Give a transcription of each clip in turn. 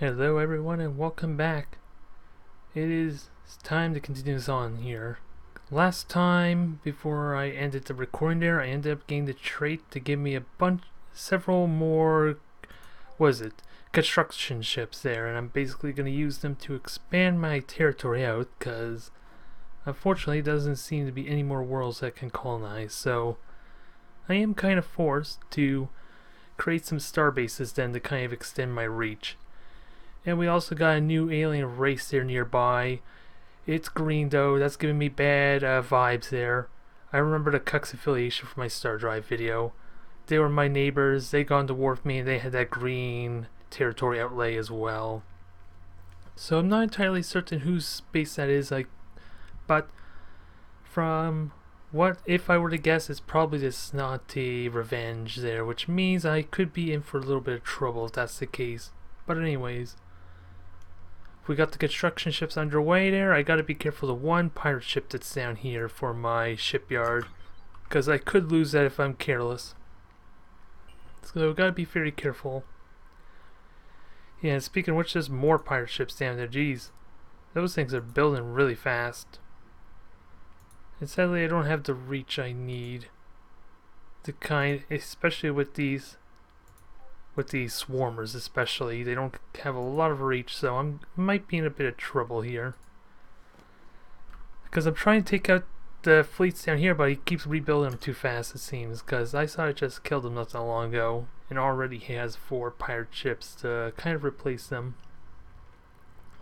Hello everyone and welcome back. It is time to continue this on here. Last time, before I ended the recording there, I ended up getting the trait to give me several more, construction ships there, and I'm basically going to use them to expand my territory out, because unfortunately there doesn't seem to be any more worlds that can colonize, so I am kind of forced to create some starbases then to kind of extend my reach. And we also got a new alien race there nearby. It's green though, that's giving me bad vibes there. I remember the Cucks affiliation from my Star Drive video. They were my neighbors, they got into war with me, and they had that green territory outlay as well. So I'm not entirely certain whose space that is, but from what, if I were to guess, it's probably the Snotty Revenge there, which means I could be in for a little bit of trouble if that's the case. But anyways, we got the construction ships underway there. I gotta be careful of the one pirate ship that's down here for my shipyard, because I could lose that if I'm careless. So gotta be very careful. Yeah, speaking of which, there's more pirate ships down there. Jeez, those things are building really fast. And sadly, I don't have the reach I need. The kind, especially with these swarmers especially, they don't have a lot of reach, so I might be in a bit of trouble here. Because I'm trying to take out the fleets down here, but he keeps rebuilding them too fast, it seems, because I saw I just killed him not that long ago, and already he has 4 pirate ships to kind of replace them.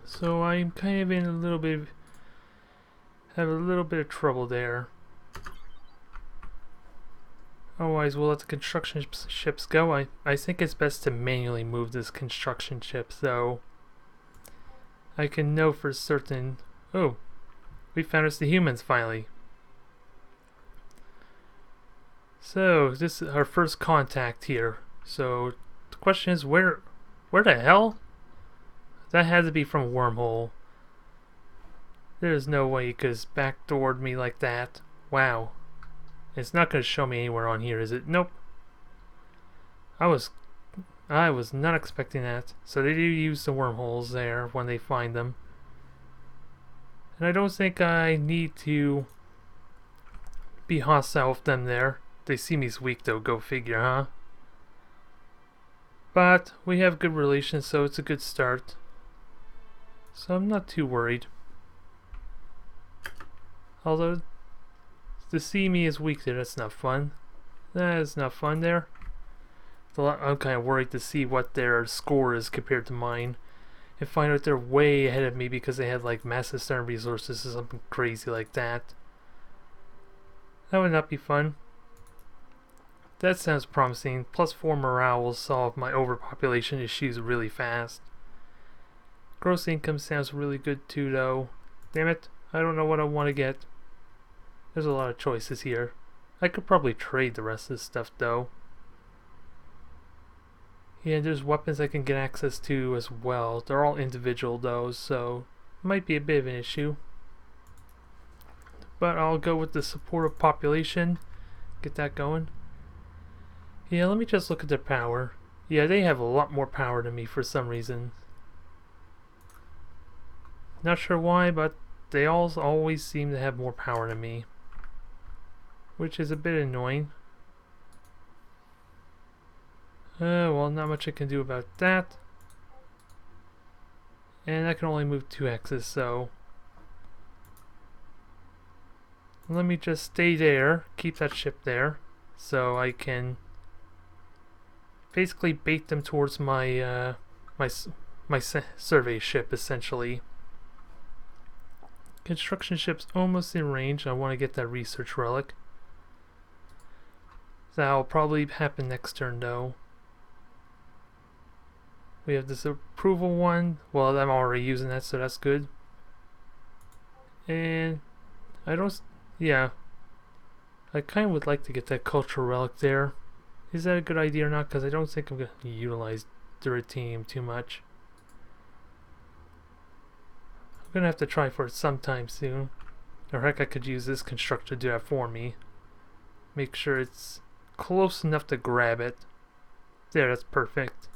So I'm kind of in a little bit of trouble there. Otherwise, we'll let the construction ships go. I think it's best to manually move this construction ship, so I can know for certain. Oh, we found us the humans finally. So this is our first contact here. So the question is, where the hell? That had to be from a wormhole. There's no way you could have backdoored me like that. Wow. It's not going to show me anywhere on here, is it? Nope. I was not expecting that. So they do use the wormholes there when they find them. And I don't think I need to be hostile with them there. They see me as weak though, go figure, huh? But we have good relations, so it's a good start. So I'm not too worried. Although to see me as weak there, that's not fun. That is not fun there. I'm kind of worried to see what their score is compared to mine. And find out they're way ahead of me because they had like massive star resources or something crazy like that. That would not be fun. That sounds promising. +4 morale will solve my overpopulation issues really fast. Gross income sounds really good too though. Damn it, I don't know what I want to get. There's a lot of choices here. I could probably trade the rest of this stuff though. Yeah, there's weapons I can get access to as well. They're all individual though, so it might be a bit of an issue. But I'll go with the supportive population. Get that going. Yeah, let me just look at their power. Yeah, they have a lot more power than me for some reason. Not sure why, but they all always seem to have more power than me, which is a bit annoying. Well, not much I can do about that. And I can only move 2 axes, so let me just stay there, keep that ship there, so I can basically bait them towards my my survey ship, essentially. Construction ship's almost in range. I want to get that research relic. That'll probably happen next turn though. We have this approval one. Well, I'm already using that, so that's good. And yeah, I kind of would like to get that cultural relic there. Is that a good idea or not? Because I don't think I'm going to utilize Duratinium too much. I'm going to have to try for it sometime soon. Or heck, I could use this constructor to do that for me. Make sure it's close enough to grab it. There, that's perfect.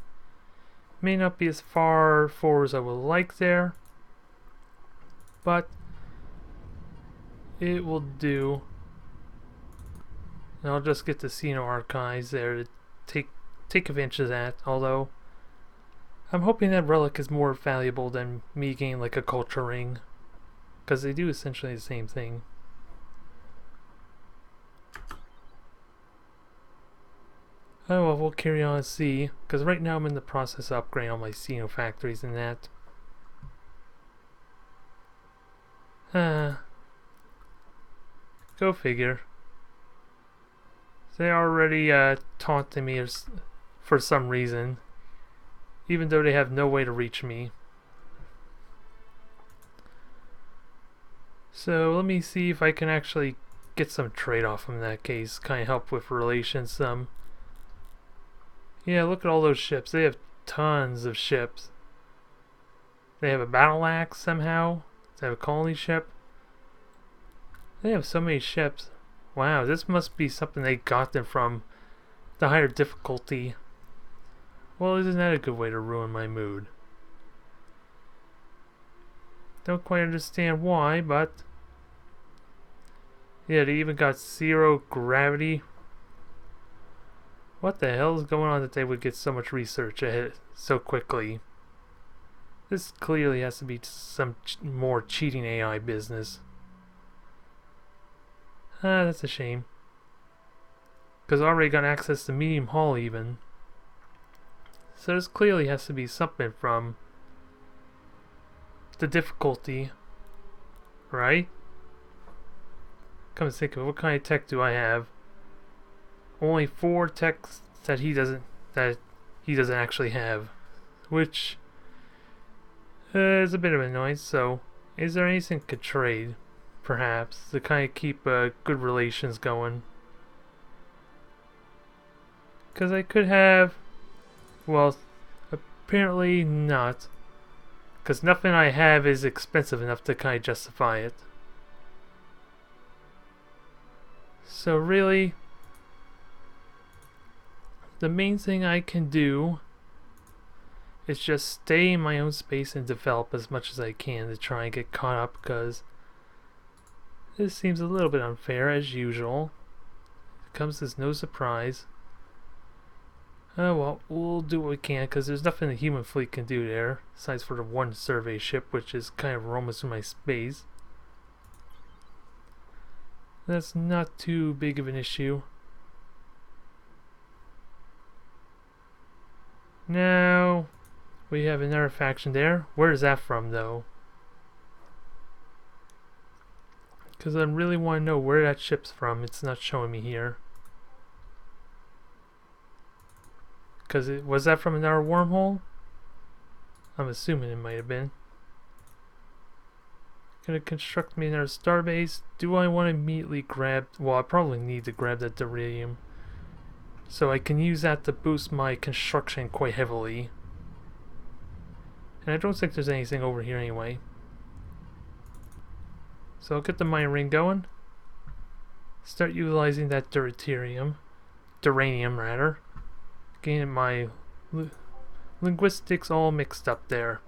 May not be as far forward as I would like there, but it will do. And I'll just get the Xeno archives there to take advantage of that, although I'm hoping that relic is more valuable than me getting like a culture ring, because they do essentially the same thing. Oh well, we'll carry on and see, because right now I'm in the process of upgrading all my Xeno factories and that. Go figure. They already taunting me for some reason, even though they have no way to reach me. So let me see if I can actually get some trade off in that case, kind of help with relations some. Yeah, look at all those ships. They have tons of ships. They have a battle axe somehow. They have a colony ship. They have so many ships. Wow, this must be something they got them from the higher difficulty. Well, isn't that a good way to ruin my mood? Don't quite understand why, but yeah, they even got 0 gravity. What the hell is going on that they would get so much research ahead so quickly? This clearly has to be some more cheating AI business. That's a shame. Because I already got access to medium haul even. So this clearly has to be something from the difficulty, right? Come to think of it, what kind of tech do I have? Only 4 techs that he doesn't actually have, which is a bit of an annoyance. So, is there anything I could trade, perhaps, to kind of keep good relations going? Because I could have, well, apparently not. Because nothing I have is expensive enough to kind of justify it. So really, the main thing I can do is just stay in my own space and develop as much as I can to try and get caught up, because this seems a little bit unfair as usual. It comes as no surprise. Oh well, we'll do what we can, because there's nothing the human fleet can do there, besides for the 1 survey ship, which is kind of roaming through my space. That's not too big of an issue. Now, we have another faction there. Where is that from, though? Because I really want to know where that ship's from. It's not showing me here. Because was that from another wormhole? I'm assuming it might have been. Gonna construct me another starbase. Do I want to immediately grab... Well, I probably need to grab that Deridium, so I can use that to boost my construction quite heavily. And I don't think there's anything over here anyway. So I'll get the mine ring going. Start utilizing that Duranium rather. Getting my linguistics all mixed up there.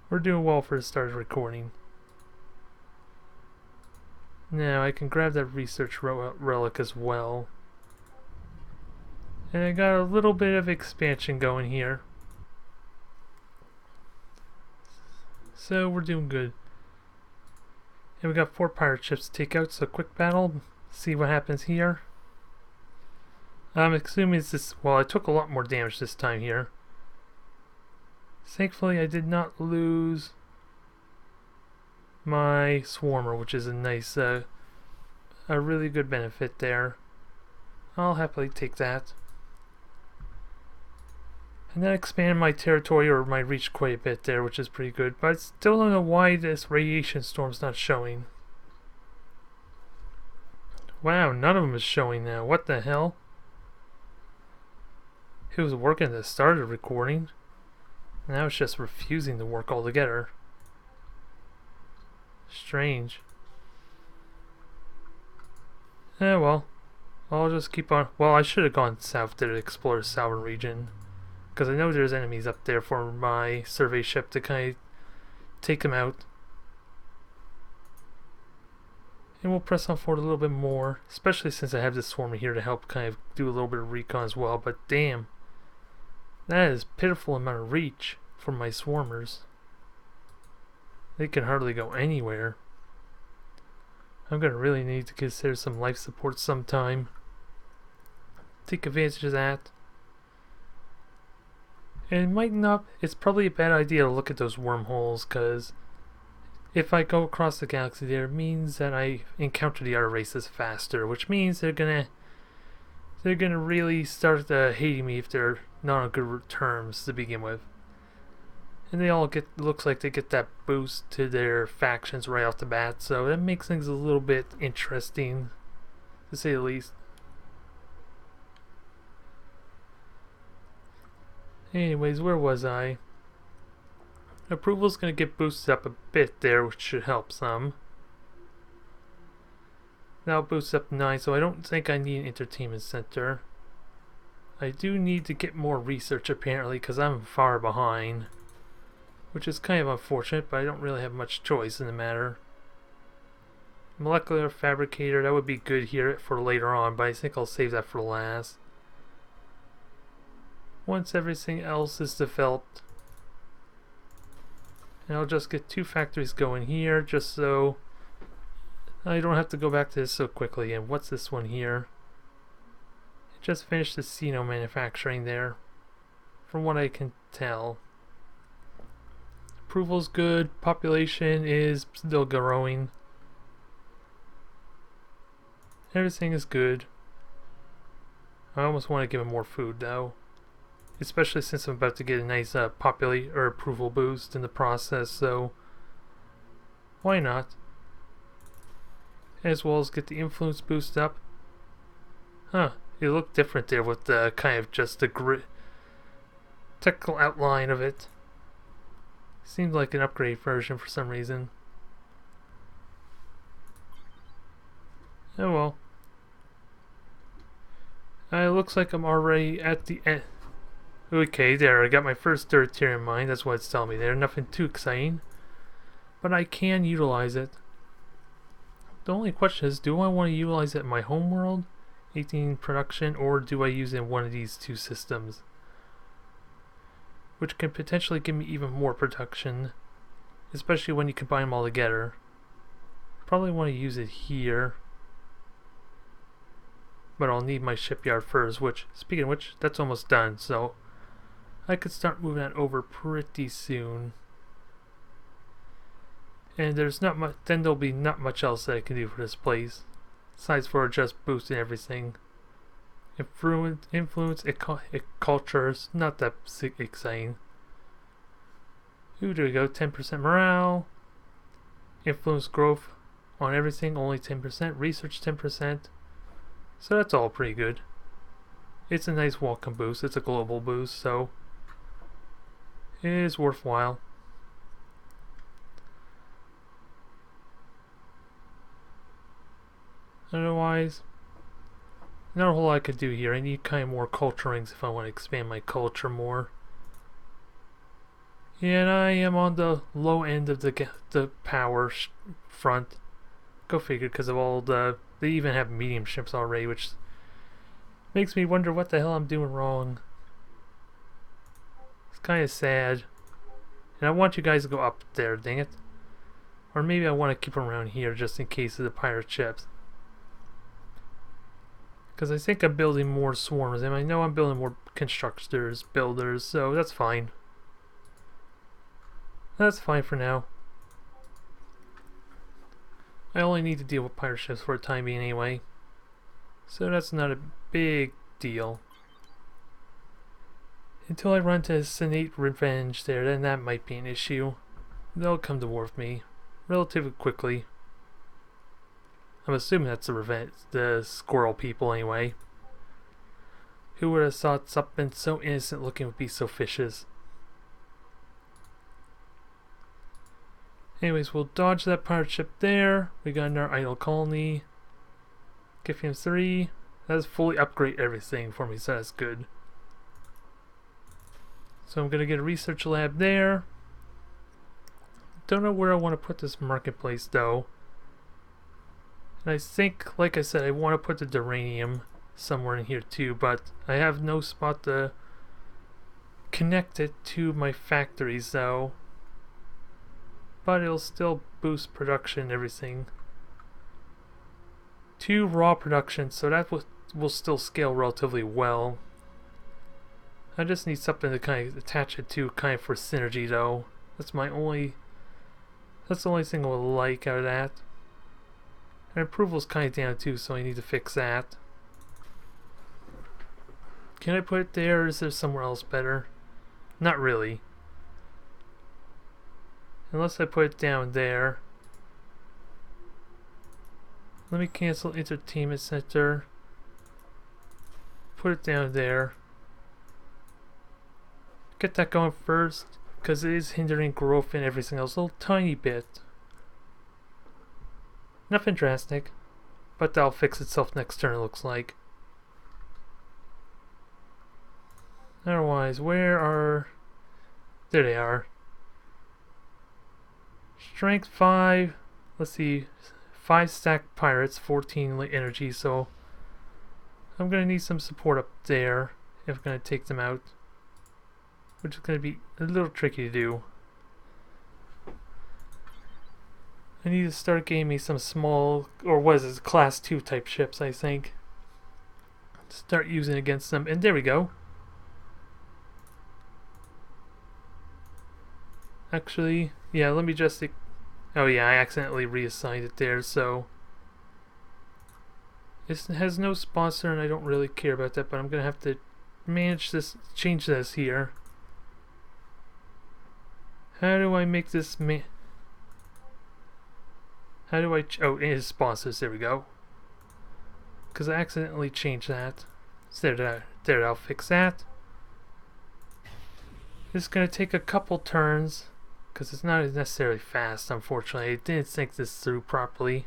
We're doing well for the start of recording. Now I can grab that research relic as well. And I got a little bit of expansion going here. So we're doing good. And we got 4 pirate ships to take out, so quick battle. See what happens here. I'm assuming it's this... Well, I took a lot more damage this time here. Thankfully, I did not lose my Swarmer, which is a nice, a really good benefit there. I'll happily take that. And that expanded my territory or my reach quite a bit there, which is pretty good. But I still don't know why this radiation storm's not showing. Wow, none of them is showing now. What the hell? It was working at the start of the recording. Now it's just refusing to work altogether. Strange. Well. I'll just keep on... Well, I should have gone south to explore the southern region. Because I know there's enemies up there for my survey ship to kind of take them out. And we'll press on forward a little bit more, especially since I have this swarmer here to help kind of do a little bit of recon as well. But damn, that is a pitiful amount of reach for my swarmers. They can hardly go anywhere. I'm going to really need to consider some life support sometime. Take advantage of that. And it might not, it's probably a bad idea to look at those wormholes, because if I go across the galaxy there, it means that I encounter the other races faster, which means they're gonna really start hating me if they're not on good terms to begin with. And they all looks like they get that boost to their factions right off the bat, so that makes things a little bit interesting, to say the least. Anyways, where was I? Approval's going to get boosted up a bit there, which should help some. Now boosts up 9, so I don't think I need an entertainment center. I do need to get more research apparently, because I'm far behind. Which is kind of unfortunate, but I don't really have much choice in the matter. Molecular fabricator, that would be good here for later on, but I think I'll save that for last. Once everything else is developed. And I'll just get 2 factories going here, just so I don't have to go back to this so quickly. And what's this one here? I just finished the Xeno manufacturing there, from what I can tell. Approval's good, population is still growing. Everything is good. I almost want to give him more food though. Especially since I'm about to get a nice approval boost in the process, so why not? As well as get the influence boost up. Huh, it looked different there with the kind of just the technical outline of it. Seems like an upgrade version for some reason. Oh well. It looks like I'm already at the end. Okay, there, I got my first deuterium mine, that's what it's telling me there. Nothing too exciting. But I can utilize it. The only question is, do I want to utilize it in my home world, 18 production, or do I use it in one of these 2 systems? Which can potentially give me even more production, especially when you combine them all together. Probably want to use it here. But I'll need my shipyard first, which, speaking of which, that's almost done, so I could start moving that over pretty soon. And there's not much, then there'll be not much else that I can do for this place, besides for just boosting everything. Influence, cultures, not that exciting. Ooh, there we go, 10% morale. Influence growth on everything, only 10%. Research 10%. So that's all pretty good. It's a nice welcome boost. It's a global boost, so it is worthwhile. Otherwise, not a whole lot I could do here. I need kind of more culture rings if I want to expand my culture more. And I am on the low end of the power front. Go figure, because of all the... They even have medium ships already, which makes me wonder what the hell I'm doing wrong. It's kind of sad. And I want you guys to go up there, dang it. Or maybe I want to keep them around here just in case of the pirate ships. Because I think I'm building more swarms, and I know I'm building more constructors, builders, so that's fine. That's fine for now. I only need to deal with pirate ships for a time being anyway. So that's not a big deal. Until I run to Senate Revenge there, then that might be an issue. They'll come to war with me relatively quickly. I'm assuming that's the squirrel people anyway. Who would have thought something so innocent looking would be so vicious? Anyways, we'll dodge that pirate ship there. We got another idle colony. Giffium 3. That does fully upgrade everything for me, so that's good. So I'm gonna get a research lab there. Don't know where I want to put this marketplace though. And I think, like I said, I want to put the duranium somewhere in here too, but I have no spot to connect it to my factories though. But it'll still boost production and everything. 2 raw production, so that will still scale relatively well. I just need something to kind of attach it to, kind of for synergy though. That's the only thing I would like out of that. And approval's kind of down too, so I need to fix that. Can I put it there, or is there somewhere else better? Not really. Unless I put it down there. Let me cancel Entertainment Center. Put it down there. Get that going first, because it is hindering growth and everything else a little tiny bit. Nothing drastic, but that'll fix itself next turn, it looks like. Otherwise, where are... There they are. Strength 5. Let's see. 5 stack pirates, 14 energy, so I'm going to need some support up there if I'm going to take them out. Which is going to be a little tricky to do. I need to start getting me some small, or what is it, class 2 type ships, I think. Start using against them, and there we go. Actually, yeah, let me just... Oh yeah, I accidentally reassigned it there, so... It has no sponsor, and I don't really care about that, but I'm going to have to manage this, change this here. How do I make this How do I... Oh, it is sponsors, there we go. Because I accidentally changed that. So there, I'll fix that. It's going to take a couple turns, because it's not necessarily fast, unfortunately. I didn't think this through properly.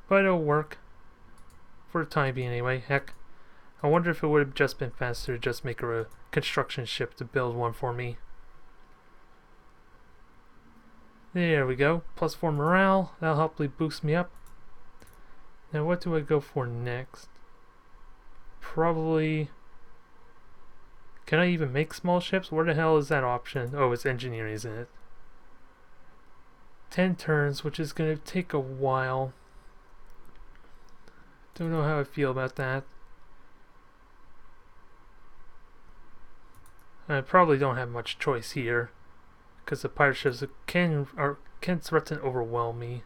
But it'll work. For the time being anyway. Heck, I wonder if it would have just been faster to just make a construction ship to build one for me. There we go. +4 morale. That'll hopefully boost me up. Now what do I go for next? Probably... Can I even make small ships? Where the hell is that option? Oh, it's engineering, isn't it? 10 turns, which is going to take a while. Don't know how I feel about that. I probably don't have much choice here, because the pirate ships can threaten to overwhelm me.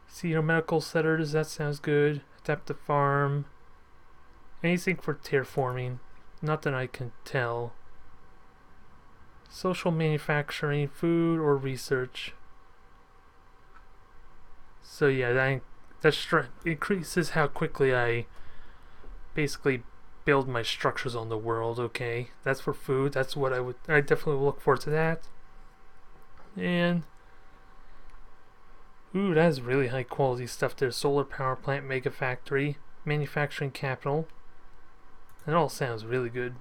See, medical centers, that sounds good. Adaptive farm. Anything for terraforming. Not that I can tell. Social manufacturing, food, or research. So yeah, that increases how quickly I basically build my structures on the world. Okay, that's for food. That's what I definitely look forward to that. And ooh, that is really high quality stuff there. Solar power plant, mega factory, manufacturing capital. That all sounds really good.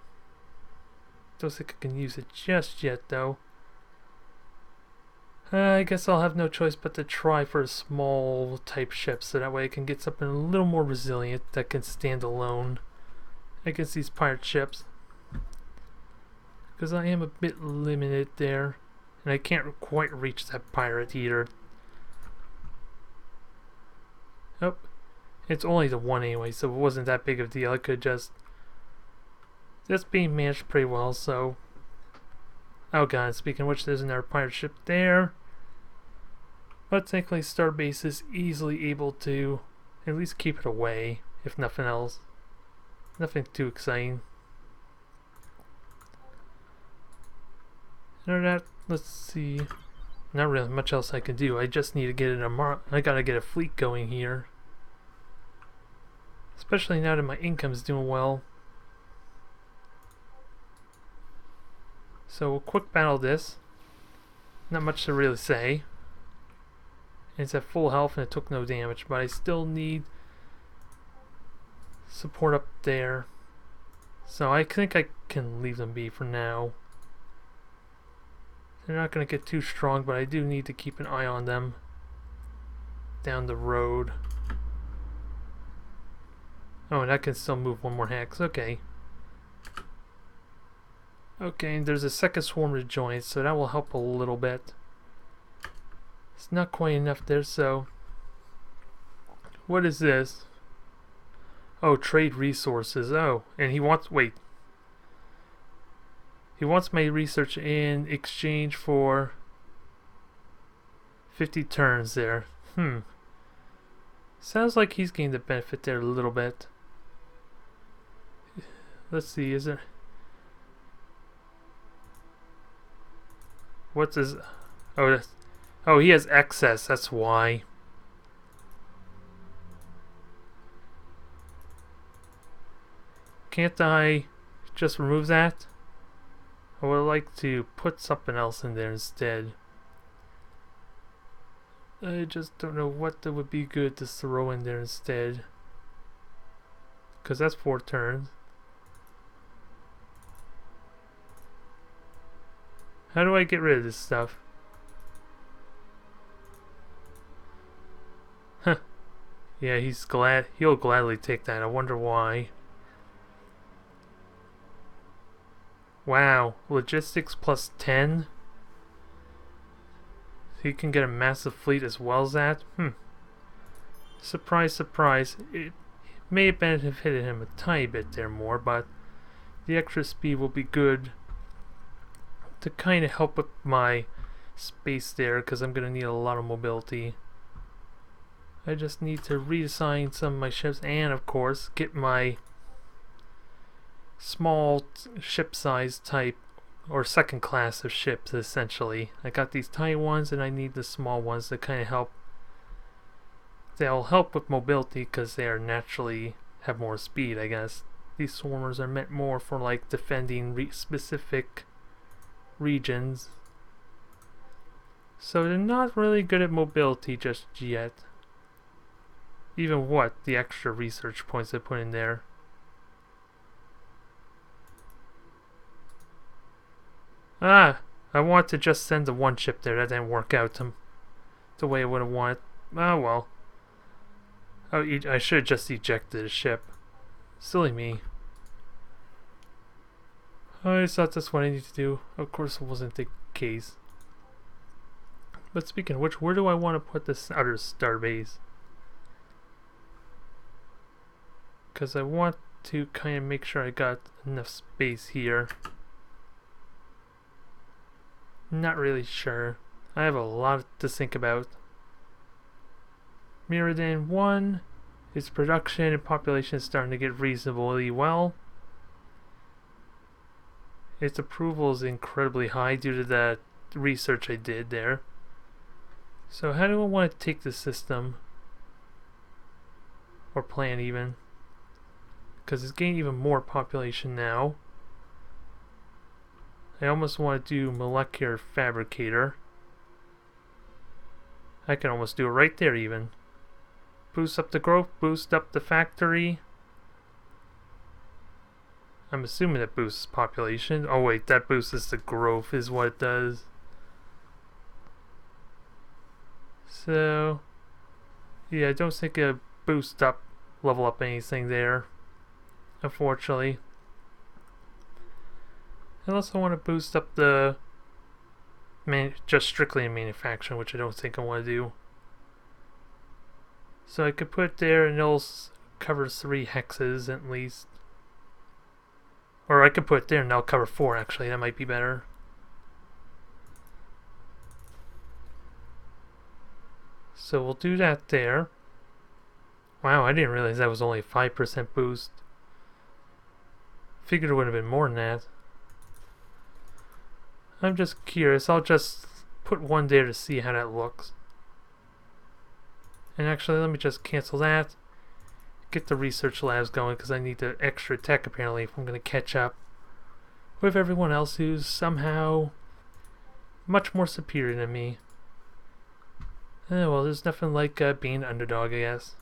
Don't think I can use it just yet though. I guess I'll have no choice but to try for a small type ship, so that way I can get something a little more resilient that can stand alone against these pirate ships. Because I am a bit limited there, and I can't quite reach that pirate either. Oh, it's only the one anyway, so it wasn't that big of a deal. I could just... That's being managed pretty well, so... Oh god, speaking of which, there's another pirate ship there. But thankfully Starbase is easily able to at least keep it away, if nothing else. Nothing too exciting. Other than that, let's see. Not really much else I can do. I just need to get I gotta get a fleet going here. Especially now that my income's doing well. So we'll quick battle this. Not much to really say. It's at full health and it took no damage, but I still need support up there. So I think I can leave them be for now. They're not going to get too strong, but I do need to keep an eye on them down the road. Oh, and I can still move one more hex. Okay. Okay, and there's a second swarm to join, so that will help a little bit. It's not quite enough there, so... What is this? Oh, trade resources. Oh, and he wants... Wait. He wants my research in exchange for 50 turns there. Sounds like he's gained the benefit there a little bit. Let's see, is there... What's his... Oh, that's... Oh, he has excess, that's why. Can't I just remove that? I would like to put something else in there instead. I just don't know what that would be good to throw in there instead. Because that's 4 turns. How do I get rid of this stuff? Huh. Yeah, he'll gladly take that. I wonder why. Wow, logistics plus 10? So you can get a massive fleet as well as that? Surprise, surprise. It may have benefited him a tiny bit there more, but the extra speed will be good to kind of help with my space there, because I'm going to need a lot of mobility. I just need to reassign some of my ships and, of course, get my small ship size type or second class of ships essentially. I got these tiny ones and I need the small ones to kind of help. They'll help with mobility because they are naturally have more speed, I guess. These swarmers are meant more for like defending specific regions. So they're not really good at mobility just yet. Even what the extra research points I put in there. Ah, I want to just send the one ship there. That didn't work out the way I would have wanted. Ah, well. Oh, I should have just ejected the ship. Silly me. I just thought that's what I need to do. Of course it wasn't the case. But speaking of which, where do I want to put this other starbase? Because I want to kind of make sure I got enough space here. Not really sure. I have a lot to think about. Mirrodin 1, its production and population is starting to get reasonably well. Its approval is incredibly high due to that research I did there. So how do I want to take the system? Or plan even? Because it's getting even more population now. I almost want to do molecular fabricator. I can almost do it right there even. Boost up the growth, boost up the factory. I'm assuming it boosts population. Oh wait, that boosts the growth is what it does. So, yeah, I don't think it boost up, level up anything there, unfortunately. Unless I want to boost up the just strictly in manufacturing, which I don't think I want to do. So I could put it there and it'll cover 3 hexes at least. Or I could put it there and that'll cover 4 actually, that might be better. So we'll do that there. Wow, I didn't realize that was only a 5% boost. Figured it would have been more than that. I'm just curious. I'll just put one there to see how that looks. And actually, let me just cancel that. Get the research labs going because I need the extra tech apparently if I'm going to catch up with everyone else who's somehow much more superior than me. Well, there's nothing like being an underdog, I guess.